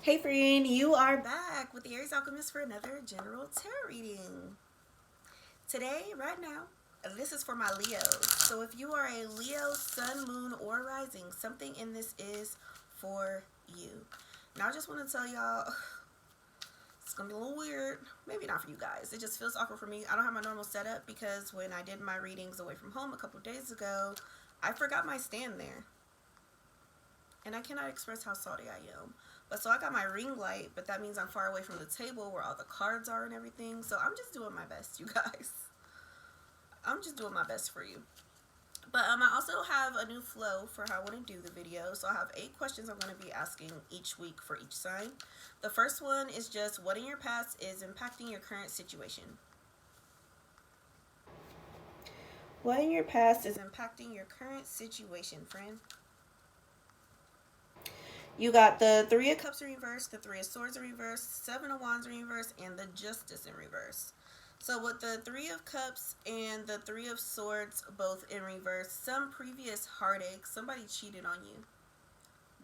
Hey friend, you are back with the Aries Alchemist for another general tarot reading. Today, right now, this is for my Leos. So if you are a Leo, sun, moon, or rising, something in this is for you. Now I just want to tell y'all, it's going to be a little weird. Maybe not for you guys. It just feels awkward for me. I don't have my normal setup because when I did my readings away from home a couple of days ago, I forgot my stand there. And I cannot express how salty I am. But so I got my ring light, but that means I'm far away from the table where all the cards are and everything. So I'm just doing my best, you guys. I'm just doing my best for you. But I also have a new flow for how I want to do the video. So I have 8 questions I'm going to be asking each week for each sign. The first one is just what in your past is impacting your current situation. What in your past is impacting your current situation, friend? You got the Three of Cups in reverse, the Three of Swords in reverse, Seven of Wands in reverse, and the Justice in reverse. So with the Three of Cups and the Three of Swords both in reverse, some previous heartache, somebody cheated on you.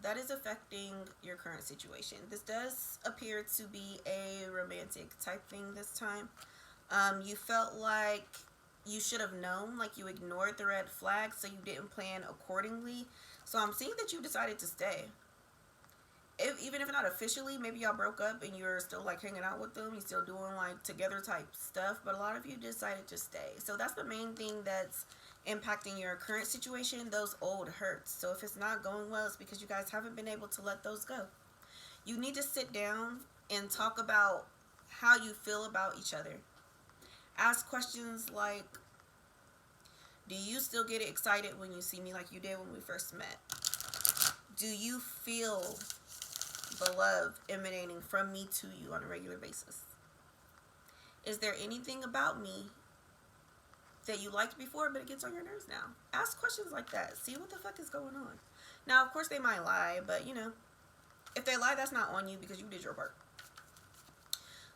That is affecting your current situation. This does appear to be a romantic type thing this time. You felt like you should have known, like you ignored the red flags, so you didn't plan accordingly. So I'm seeing that you decided to stay. Even if not officially, maybe y'all broke up and you're still like hanging out with them, you're still doing like together type stuff, but a lot of you decided to stay. So that's the main thing that's impacting your current situation, those old hurts. So if it's not going well, it's because you guys haven't been able to let those go. You need to sit down and talk about how you feel about each other. Ask questions like, do you still get excited when you see me like you did when we first met? Do you feel the love emanating from me to you on a regular basis? Is there anything about me that you liked before but it gets on your nerves now? Ask questions like that. See what the fuck is going on. Now, of course, they might lie, but you know, if they lie, that's not on you because you did your work.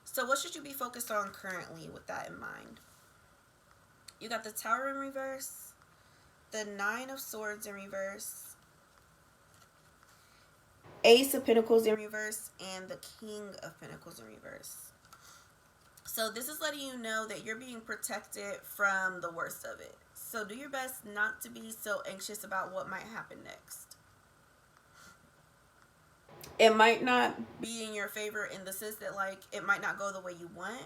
So what should you be focused on currently with that in mind? You got the Tower in reverse, the Nine of Swords in reverse, Ace of Pentacles in reverse, and the King of Pentacles in reverse. So this is letting you know that you're being protected from the worst of it. So do your best not to be so anxious about what might happen next. It might not be in your favor in the sense that like it might not go the way you want,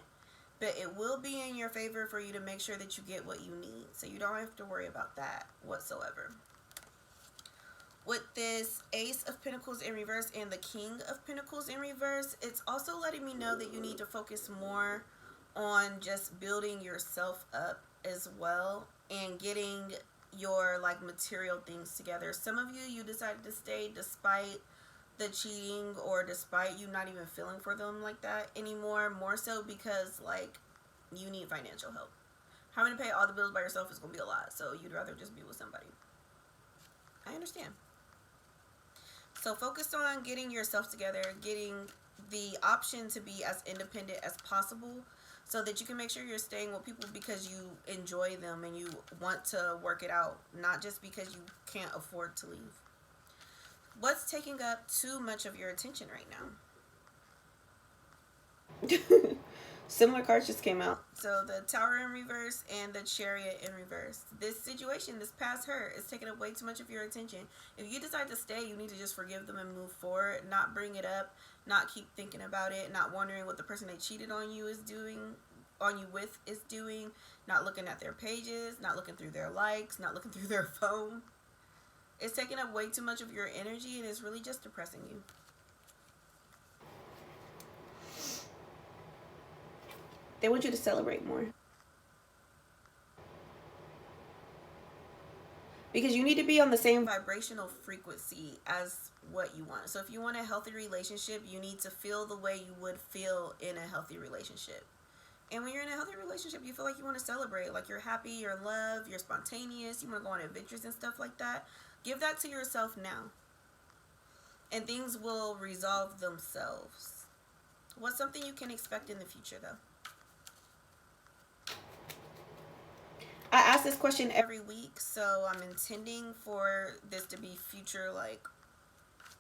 but it will be in your favor for you to make sure that you get what you need. So you don't have to worry about that whatsoever. With this Ace of Pentacles in reverse and the King of Pentacles in reverse, it's also letting me know that you need to focus more on just building yourself up as well and getting your like material things together. Some of you decided to stay despite the cheating or despite you not even feeling for them like that anymore, more so because like you need financial help. Having to pay all the bills by yourself is going to be a lot, so you'd rather just be with somebody. I understand. So focus on getting yourself together, getting the option to be as independent as possible so that you can make sure you're staying with people because you enjoy them and you want to work it out, not just because you can't afford to leave. What's taking up too much of your attention right now? Similar cards just came out. So the Tower in reverse and the Chariot in reverse. This situation, this past hurt, is taking up way too much of your attention. If you decide to stay, you need to just forgive them and move forward. Not bring it up. Not keep thinking about it. Not wondering what the person they cheated on you is doing. On you with is doing. Not looking at their pages. Not looking through their likes. Not looking through their phone. It's taking up way too much of your energy and it's really just depressing you. They want you to celebrate more. Because you need to be on the same vibrational frequency as what you want. So if you want a healthy relationship, you need to feel the way you would feel in a healthy relationship. And when you're in a healthy relationship, you feel like you want to celebrate. Like you're happy, you're in love, you're spontaneous, you want to go on adventures and stuff like that. Give that to yourself now. And things will resolve themselves. What's something you can expect in the future, though? I ask this question every week, so I'm intending for this to be future, like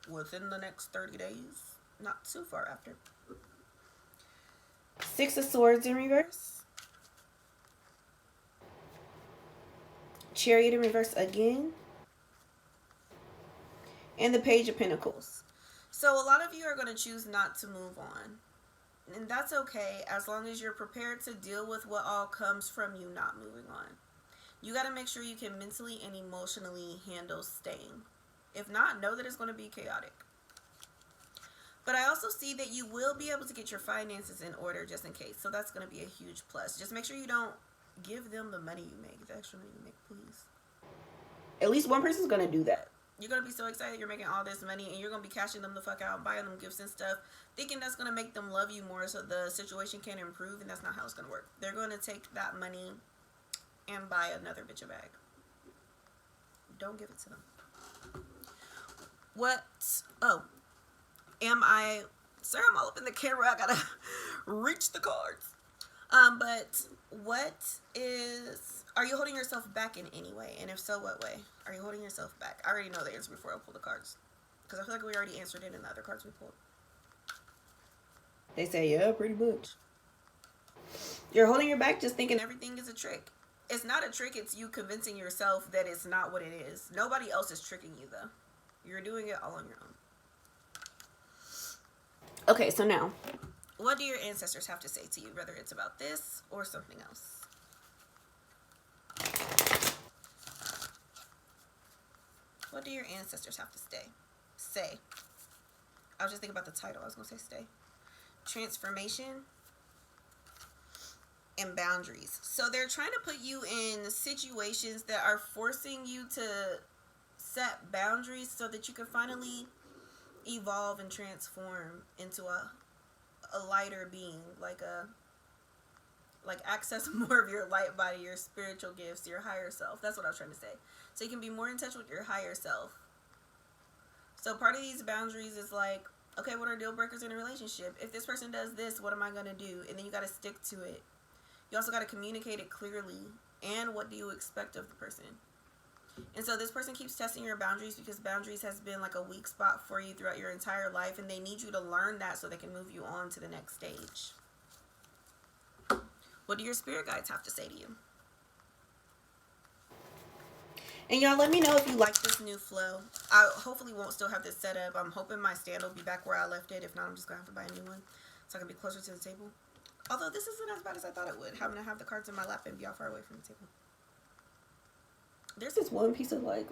within the next 30 days. not too far after. Six of Swords in reverse. Chariot in reverse again. And the Page of Pentacles. So a lot of you are going to choose not to move on. And that's okay as long as you're prepared to deal with what all comes from you not moving on. You got to make sure you can mentally and emotionally handle staying. If not, know that it's going to be chaotic. But I also see that you will be able to get your finances in order just in case. So that's going to be a huge plus. Just make sure you don't give them the money you make, the extra money you make, please. At least one person's going to do that. You're going to be so excited you're making all this money and you're going to be cashing them the fuck out, buying them gifts and stuff, thinking that's going to make them love you more so the situation can improve, and that's not how it's going to work. They're going to take that money and buy another bitch a bag. Don't give it to them. What? Oh. Am I... Sir, I'm all up in the camera. I gotta reach the cards. But what is... Are you holding yourself back in any way? And if so, what way? Are you holding yourself back? I already know the answer before I pull the cards. Because I feel like we already answered it in the other cards we pulled. They say, yeah, pretty much. You're holding your back just thinking everything is a trick. It's not a trick. It's you convincing yourself that it's not what it is. Nobody else is tricking you, though. You're doing it all on your own. Okay, so now, what do your ancestors have to say to you, whether it's about this or something else? What do your ancestors have to say? I was just thinking about the title. I was going to say stay. Transformation and boundaries. So they're trying to put you in situations that are forcing you to set boundaries so that you can finally evolve and transform into a lighter being, like access more of your light body, your spiritual gifts, your higher self. That's what I was trying to say. So you can be more in touch with your higher self. So part of these boundaries is like, okay, what are deal breakers in a relationship? If this person does this, what am I going to do? And then you got to stick to it. You also got to communicate it clearly. And what do you expect of the person? And so this person keeps testing your boundaries because boundaries has been like a weak spot for you throughout your entire life, and they need you to learn that so they can move you on to the next stage. What do your spirit guides have to say to you? And y'all, let me know if you like this new flow. I hopefully won't still have this set up. I'm hoping my stand will be back where I left it. If not, I'm just going to have to buy a new one so I can be closer to the table. Although this isn't as bad as I thought it would, having to have the cards in my lap and be all far away from the table. There's this one piece of like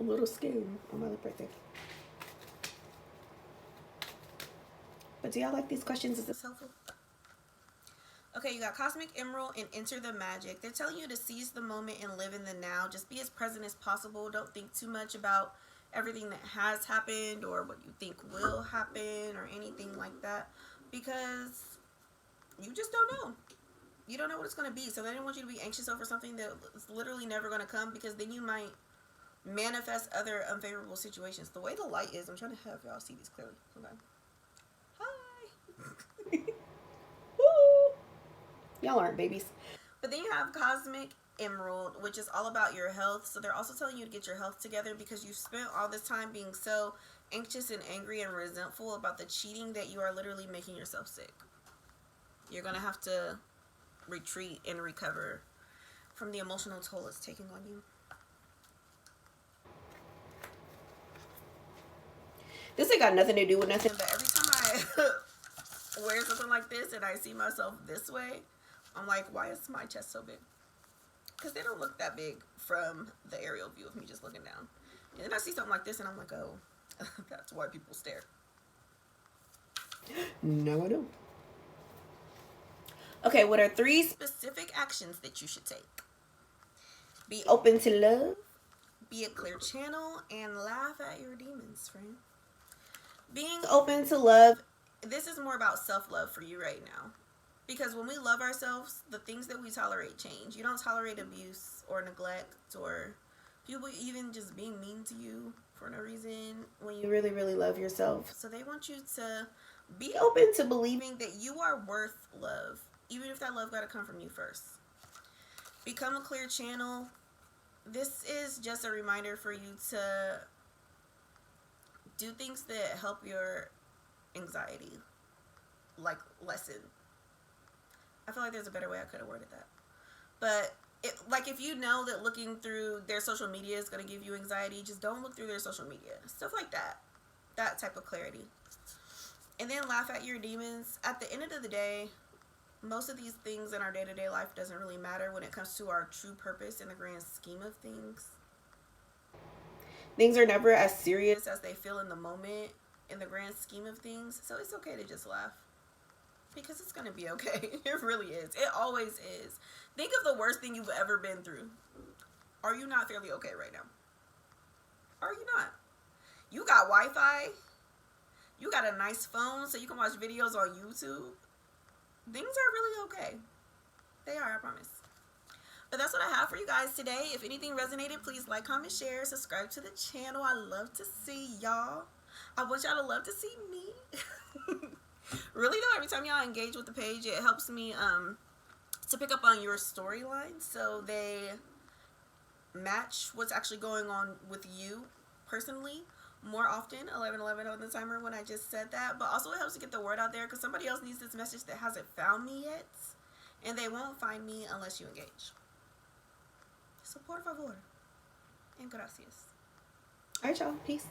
a little skin on my lip right there. But do y'all like these questions? Is this helpful? Okay, you got Cosmic Emerald and Enter the Magic. They're telling you to seize the moment and live in the now. Just be as present as possible. Don't think too much about everything that has happened or what you think will happen or anything like that, because you just don't know. You don't know what it's going to be. So they don't want you to be anxious over something that is literally never going to come, because then you might manifest other unfavorable situations. The way the light is, I'm trying to have y'all see these clearly. Okay. Hi. Woo. Y'all aren't babies. But then you have Cosmic Emerald, which is all about your health. So they're also telling you to get your health together because you've spent all this time being so anxious and angry and resentful about the cheating that you are literally making yourself sick. You're going to have to retreat and recover from the emotional toll it's taking on you. This ain't got nothing to do with nothing, but every time I wear something like this and I see myself this way, I'm like, why is my chest so big? Because they don't look that big from the aerial view of me just looking down. And then I see something like this and I'm like, oh, that's why people stare. No, I don't. Okay, what are 3 specific actions that you should take? Be open to love, be a clear channel, and laugh at your demons, friend. Being open to love, this is more about self-love for you right now. Because when we love ourselves, the things that we tolerate change. You don't tolerate abuse or neglect or people even just being mean to you for no reason when you really, really love yourself. So they want you to be open to believing that you are worth love, even if that love got to come from you first. Become a clear channel. This is just a reminder for you to do things that help your anxiety, like, lessen. I feel like there's a better way I could have worded that. But like, if you know that looking through their social media is going to give you anxiety, just don't look through their social media. Stuff like that. That type of clarity. And then laugh at your demons. At the end of the day, most of these things in our day-to-day life doesn't really matter when it comes to our true purpose in the grand scheme of things. Things are never as serious as they feel in the moment in the grand scheme of things. So it's okay to just laugh. Because it's going to be okay. It really is. It always is. Think of the worst thing you've ever been through. Are you not fairly okay right now? Are you not? You got Wi-Fi. You got a nice phone so you can watch videos on YouTube. Things are really okay. They are, I promise. But that's what I have for you guys today. If anything resonated, please like, comment, share, subscribe to the channel. I love to see y'all. I want y'all to love to see me. Really though, every time y'all engage with the page, it helps me to pick up on your storyline, so they match what's actually going on with you personally more often. 11:11 on the timer when I just said that. But also it helps to get the word out there, because somebody else needs this message that hasn't found me yet, and they won't find me unless you engage. So por favor and gracias. All right, y'all, peace.